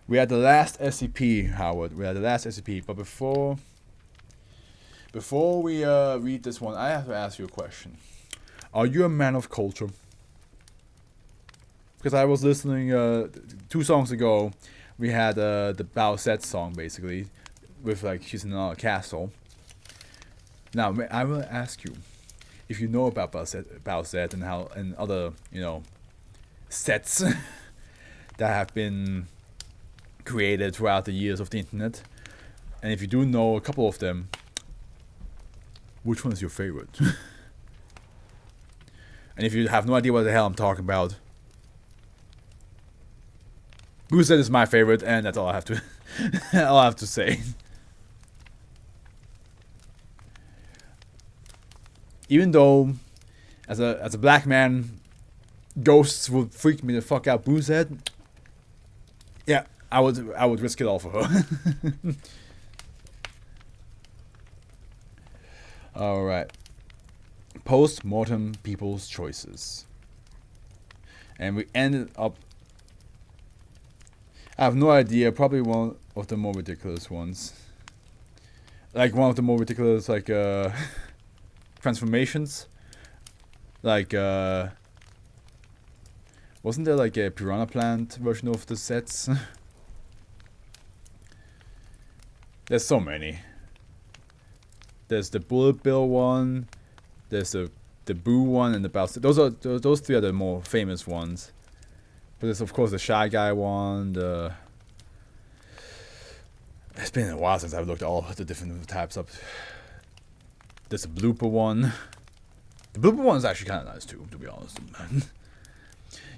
We had the last SCP, Howard. We had the last SCP. But before we read this one, I have to ask you a question. Are you a man of culture? Because I was listening 2 songs ago. We had the Bowsette song basically, with like she's in a castle. Now I will ask you if you know about Bowsette and how and other sets that have been created throughout the years of the internet, and if you do know a couple of them, which one is your favorite? And if you have no idea what the hell I'm talking about, Bowsette is my favorite, and that's all I have to all I have to say. Even though, as a black man, ghosts would freak me the fuck out. Bowsette, yeah, I would risk it all for her. All right. Post-Mortem people's choices, and we ended up. I have no idea. Probably one of the more ridiculous ones. Like one of the more ridiculous transformations. Like wasn't there like a piranha plant version of the sets? There's so many. There's the bullet bill one. There's the boo one and the bounce. Those 3 are the more famous ones. But there's of course the shy guy one. It's been a while since I've looked all the different types up. There's a blooper one. The blooper one is actually kind of nice too, to be honest.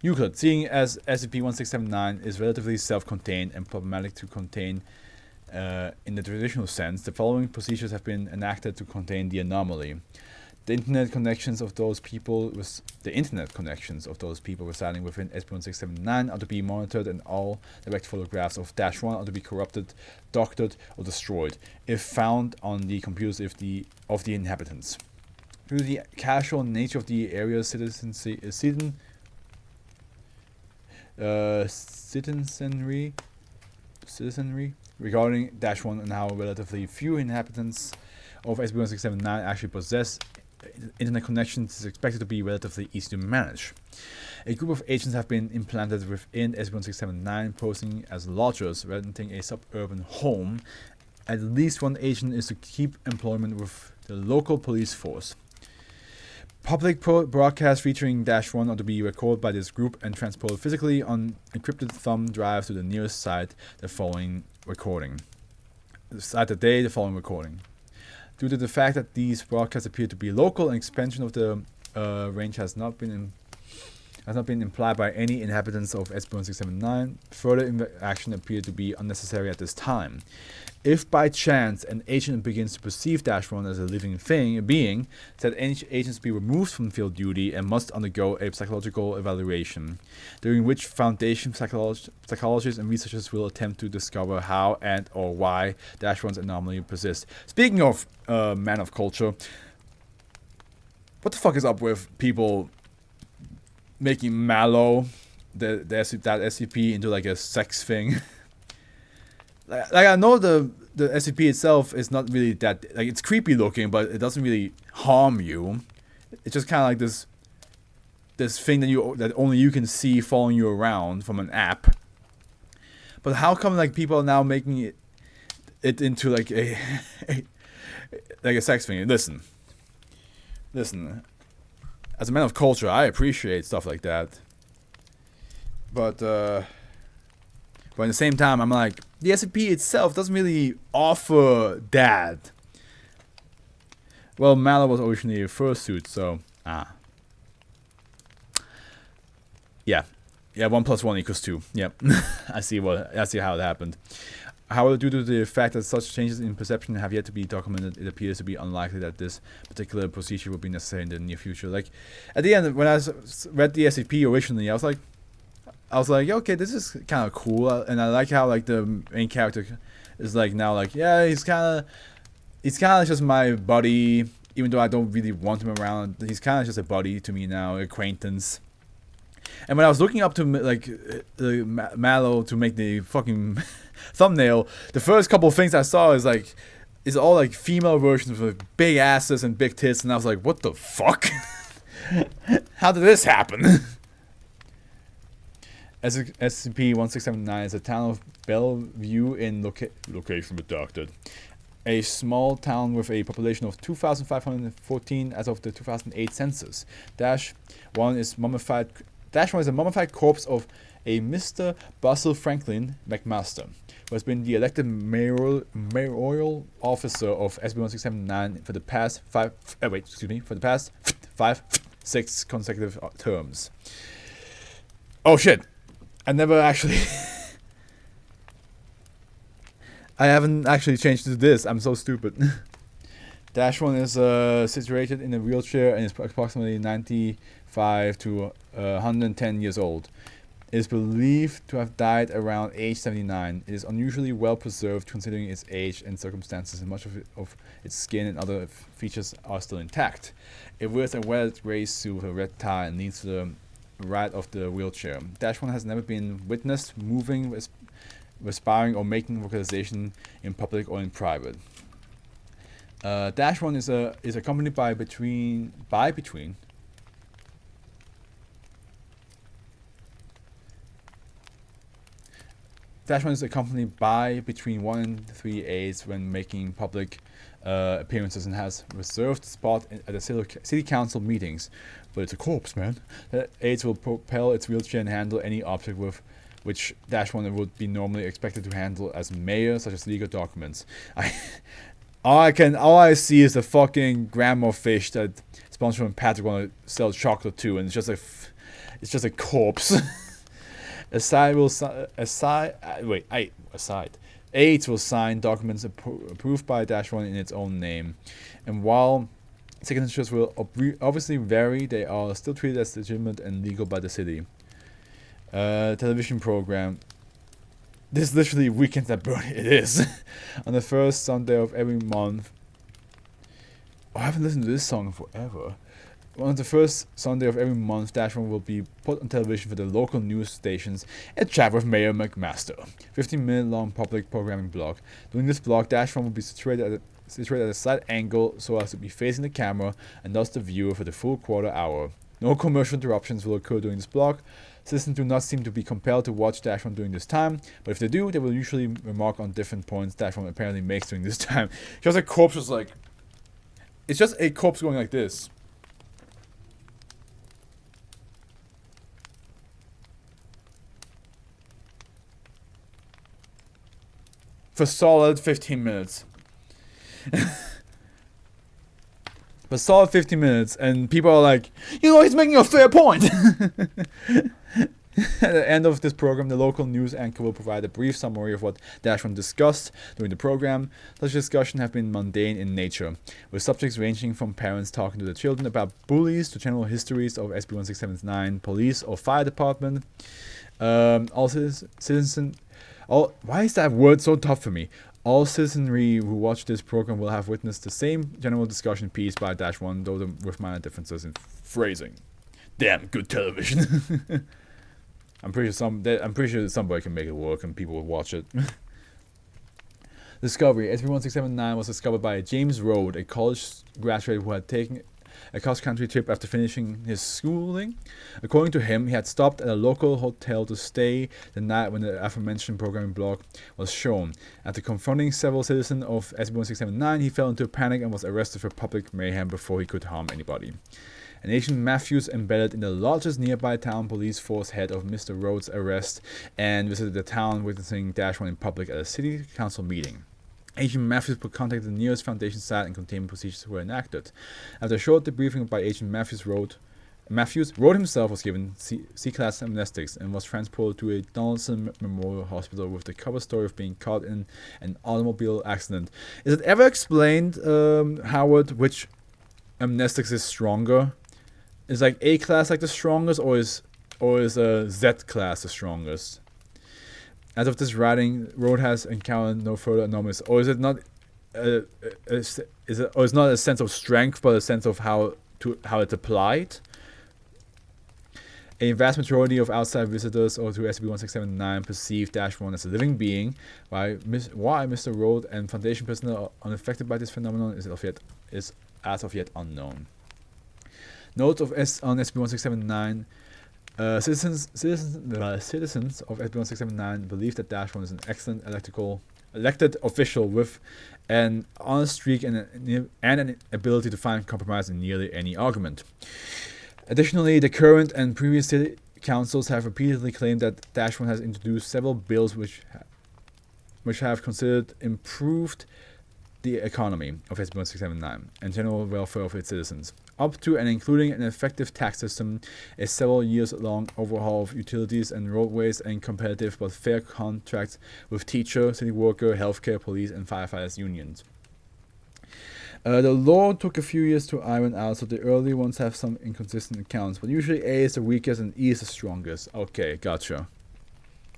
Euclid, seeing as SCP-1679 is relatively self-contained and problematic to contain in the traditional sense, the following procedures have been enacted to contain the anomaly. The internet connections of those people residing within SCP-1679 are to be monitored, and all direct photographs of -1 are to be corrupted, doctored, or destroyed if found on the computers of the inhabitants. Due to the casual nature of the area's citizenry regarding -1 and how relatively few inhabitants of SCP-1679 actually possess internet connections, is expected to be relatively easy to manage. A group of agents have been implanted within SCP-1679, posing as lodgers, renting a suburban home. At least one agent is to keep employment with the local police force. Public broadcasts featuring -1 are to be recorded by this group and transported physically on encrypted thumb drives to the nearest site the following recording. The following recording. Due to the fact that these broadcasts appear to be local, an expansion of the range has not been implied by any inhabitants of SCP-1679. Further action appeared to be unnecessary at this time. If by chance an agent begins to perceive -1 as a living being, said agents be removed from field duty and must undergo a psychological evaluation, during which Foundation psychologists and researchers will attempt to discover how and or why -1's anomaly persists. Speaking of man of culture, what the fuck is up with people making Mallow, that SCP, into like a sex thing? Like I know the SCP itself is not really that, like, it's creepy looking, but it doesn't really harm you. It's just kind of like this thing that only you can see following you around from an app. But how come like people are now making it into like a like a sex thing? Listen. As a man of culture, I appreciate stuff like that. But at the same time, I'm like, the SCP itself doesn't really offer that. Well, Mallow was originally a fursuit, so yeah, 1 + 1 = 2. Yep, I see how it happened. However, due to the fact that such changes in perception have yet to be documented, it appears to be unlikely that this particular procedure will be necessary in the near future. Like, at the end, when I read the SCP originally, I was like, okay, this is kind of cool, and I like how like the main character is like now like, yeah, he's kind of just my buddy, even though I don't really want him around. He's kind of just a buddy to me now, acquaintance. And when I was looking up to Mallow to make the fucking thumbnail, the first couple of things I saw is all like female versions with big asses and big tits, and I was like, what the fuck? How did this happen? SCP-1679 is a town of Bellevue in location redacted. A small town with a population of 2,514 as of the 2008 census. -1 is mummified. -1 is a mummified corpse of a Mr. Basil Franklin McMaster, who has been the elected mayoral officer of SCP-1679 for the past 6 consecutive terms. Oh shit! I never actually. I haven't actually changed to this. I'm so stupid. -1 is situated in a wheelchair and is approximately 95 to 110 years old. It is believed to have died around age 79. It is unusually well preserved considering its age and circumstances, and much of its skin and other features are still intact. It wears a wet gray suit with a red tie and leans to the right of the wheelchair. -1 has never been witnessed moving, respiring, or making vocalization in public or in private. -1 is accompanied by between. -1 is accompanied by between 1 and 3 aides when making public appearances, and has reserved spot at the city council meetings. But it's a corpse, man. The aides will propel its wheelchair and handle any object with which -1 would be normally expected to handle as mayor, such as legal documents. All I see is the fucking grandma fish that SpongeBob and Patrick want to sell chocolate to, and it's just a corpse. Aides will sign documents approved by -1 in its own name, and while signatures will obviously vary, they are still treated as legitimate and legal by the city. Television program. This is literally Weekends at Bernie. It is. On the first Sunday of every month. Oh, I haven't listened to this song in forever. On the first Sunday of every month, -1 will be put on television for the local news stations and chat with Mayor McMaster. 15-minute long public programming block. During this block, -1 will be situated at a slight angle so as to be facing the camera and thus the viewer for the full quarter hour. No commercial interruptions will occur during this block. Citizens do not seem to be compelled to watch -1 during this time, but if they do, they will usually remark on different points -1 apparently makes during this time. Just a corpse was like... It's just a corpse going like this. For solid 15 minutes. For solid 15 minutes, and people are like, you know, he's making a fair point. At the end of this program, the local news anchor will provide a brief summary of what -1 discussed during the program. Such discussions have been mundane in nature, with subjects ranging from parents talking to their children about bullies to general histories of SCP-1679, police or fire department. Why is that word so tough for me? All citizenry who watch this program will have witnessed the same general discussion piece by -1, though with minor differences in phrasing. Damn good television. I'm pretty sure somebody can make it work and people will watch it. Discovery. SCP-1679 was discovered by James Rode, a college graduate who had taken a cross-country trip after finishing his schooling. According to him, he had stopped at a local hotel to stay the night when the aforementioned programming block was shown. After confronting several citizens of SCP-1679, he fell into a panic and was arrested for public mayhem before he could harm anybody. An Agent Matthews, embedded in the largest nearby town police force, heard of Mr. Rhodes' arrest and visited the town, witnessing -1 in public at a city council meeting. Agent Matthews contacted the nearest Foundation site and containment procedures were enacted. After a short debriefing by Agent Matthews, Rode himself was given C-class amnestics and was transported to a Donaldson Memorial Hospital with the cover story of being caught in an automobile accident. Is it ever explained, Howard, which amnestics is stronger? Is like A-class like the strongest, or is Z-class the strongest? As of this writing, Rode has encountered no further anomalies, or is it not? It's not a sense of strength, but a sense of how it's applied. A vast majority of outside visitors or to SCP-1679 perceive -1 as a living being, why Mr. Road and Foundation personnel are unaffected by this phenomenon is as of yet unknown. Note on SCP-1679, citizens of SCP-1679 believe that -1 is an excellent elected official with an honest streak and an ability to find compromise in nearly any argument. Additionally, the current and previous city councils have repeatedly claimed that -1 has introduced several bills which have considered improved the economy of SCP-1679 and general welfare of its citizens, up to and including an effective tax system, a several years-long overhaul of utilities and roadways, and competitive but fair contracts with teacher, city worker, healthcare, police, and firefighters unions. The lore took a few years to iron out, so the early ones have some inconsistent accounts, but usually A is the weakest and E is the strongest. Okay, gotcha.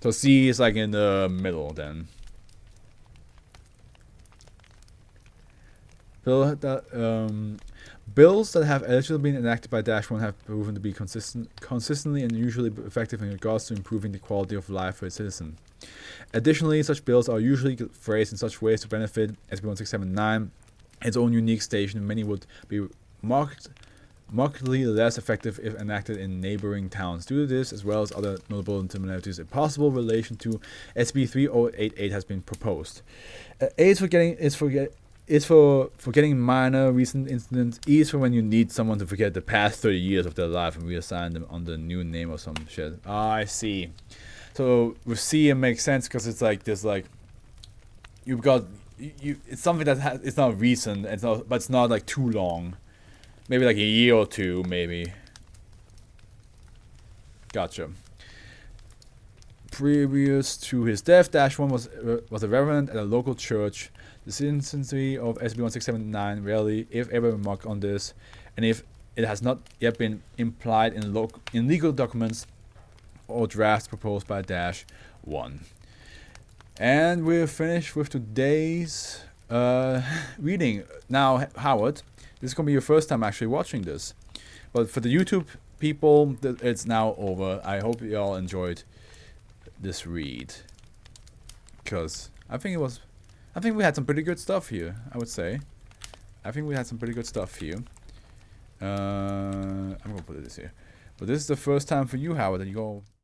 So C is like in the middle then. Bills that have allegedly been enacted by -1 have proven to be consistently and usually effective in regards to improving the quality of life for its citizens. Additionally, such bills are usually phrased in such ways to benefit SCP-1679, its own unique station. Many would be markedly less effective if enacted in neighboring towns. Due to this, as well as other notable similarities, a possible relation to SCP-3088 has been proposed. A is for forgetting minor recent incidents. E is for when you need someone to forget the past 30 years of their life and reassign them under a new name or some shit. Ah, I see. So with C it makes sense because it's like there's like you've got it's something that it's not recent, but it's not like too long. Maybe like a year or two, maybe. Gotcha. Previous to his death, -1 was a reverend at a local church. The citizenry of SCP-1679 rarely, if ever, remark on this, and if it has not yet been implied in legal documents or drafts proposed by -1. And we're finished with today's reading. Now, Howard, this is going to be your first time actually watching this. But for the YouTube people, it's now over. I hope you all enjoyed this read. Because I think we had some pretty good stuff here, I would say. I think we had some pretty good stuff here. I'm going to put this here. But this is the first time for you, Howard, that you go...